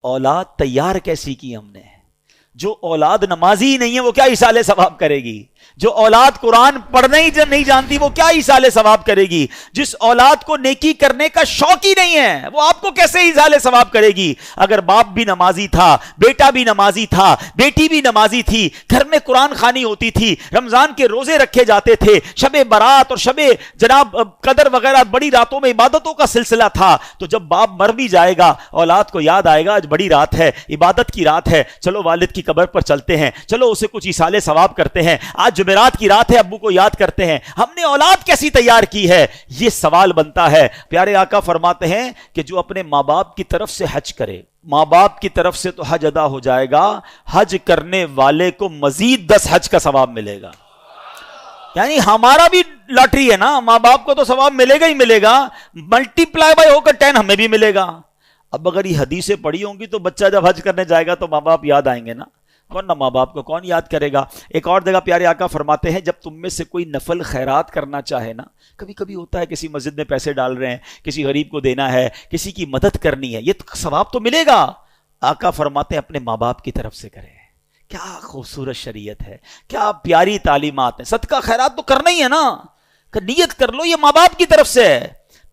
اولاد تیار کیسی کی ہم نے. جو اولاد نمازی ہی نہیں ہے وہ کیا ایصال ثواب کرے گی؟ جو اولاد قرآن پڑھنا ہی نہیں جانتی وہ کیا ایصال ثواب کرے گی؟ جس اولاد کو نیکی کرنے کا شوق ہی نہیں ہے وہ آپ کو کیسے ایصال ثواب کرے گی؟ اگر باپ بھی نمازی تھا، بیٹا بھی نمازی تھا، بیٹی بھی نمازی تھی، گھر میں قرآن خوانی ہوتی تھی، رمضان کے روزے رکھے جاتے تھے، شب برات اور شب جناب قدر وغیرہ بڑی راتوں میں عبادتوں کا سلسلہ تھا، تو جب باپ مر بھی جائے گا اولاد کو یاد آئے گا آج بڑی رات ہے، عبادت کی رات ہے، چلو والد کی قبر پر چلتے ہیں، چلو اسے کچھ ایصال ثواب کرتے ہیں، آج جمعرات کی رات ہے ابو کو یاد کرتے ہیں. ہم نے اولاد کیسی تیار کی ہے؟ یہ سوال بنتا ہے. پیارے آقا فرماتے ہیں کہ جو اپنے ماں باپ کی طرف سے حج کرے، ماں باپ کی طرف سے تو حج ادا ہو جائے گا، حج کرنے والے کو مزید 10 حج کا ثواب ملے گا. یعنی ہمارا بھی لاٹری ہے نا، ماں باپ کو تو ثواب ملے گا ہی ملے گا، ملٹی پلائی بائی ہو کر 10 ہمیں بھی ملے گا. اب اگر یہ حدیثیں پڑھی ہوں گی تو بچہ جب حج کرنے جائے گا تو ماں باپ یاد آئیں گے نا، ورنہ ماں باپ کو کون یاد کرے گا. ایک اور جگہ پیارے آقا فرماتے ہیں جب تم میں سے کوئی نفل خیرات کرنا چاہے نا، کبھی کبھی ہوتا ہے کسی مسجد میں پیسے ڈال رہے ہیں، کسی غریب کو دینا ہے، کسی کی مدد کرنی ہے، یہ ثواب تو ملے گا. آقا فرماتے ہیں اپنے ماں باپ کی طرف سے کرے. کیا خوبصورت شریعت ہے، کیا پیاری تعلیمات ہیں. صدقہ خیرات تو کرنا ہی ہے نا، کہ نیت کر لو یہ ماں باپ کی طرف سے ہے.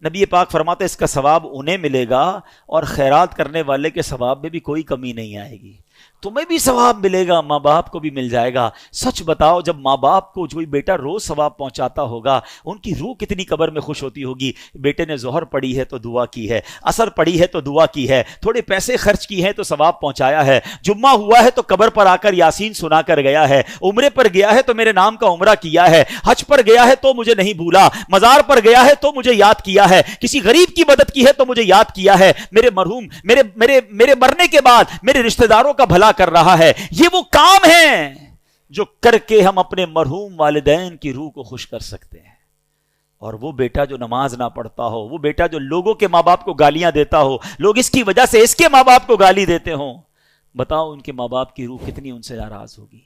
نبی پاک فرماتے ہیں اس کا ثواب انہیں ملے گا اور خیرات کرنے والے کے ثواب میں بھی کوئی کمی نہیں آئے گی. تمہیں بھی ثواب ملے گا، ماں باپ کو بھی مل جائے گا. سچ بتاؤ جب ماں باپ کو کوئی بیٹا روز ثواب پہنچاتا ہوگا ان کی روح کتنی قبر میں خوش ہوتی ہوگی. بیٹے نے ظہر پڑھی ہے تو دعا کی ہے، عصر پڑھی ہے تو دعا کی ہے، تھوڑے پیسے خرچ کی ہیں تو ثواب پہنچایا ہے، جمعہ ہوا ہے تو قبر پر آ کر یاسین سنا کر گیا ہے، عمرے پر گیا ہے تو میرے نام کا عمرہ کیا ہے، حج پر گیا ہے تو مجھے نہیں بھولا، مزار پر گیا ہے تو مجھے یاد کیا ہے، کسی غریب کی مدد کی ہے تو مجھے یاد کیا ہے، میرے مرحوم میرے مرنے کے بعد میرے رشتہ داروں کا بھلا کر رہا ہے. یہ وہ کام ہیں جو کر کے ہم اپنے مرحوم والدین کی روح کو خوش کر سکتے ہیں. اور وہ بیٹا جو نماز نہ پڑھتا ہو، وہ بیٹا جو لوگوں کے ماں باپ کو گالیاں دیتا ہو، لوگ اس کی وجہ سے اس کے ماں باپ کو گالی دیتے ہوں، بتاؤ ان کے ماں باپ کی روح کتنی ان سے ناراض ہوگی.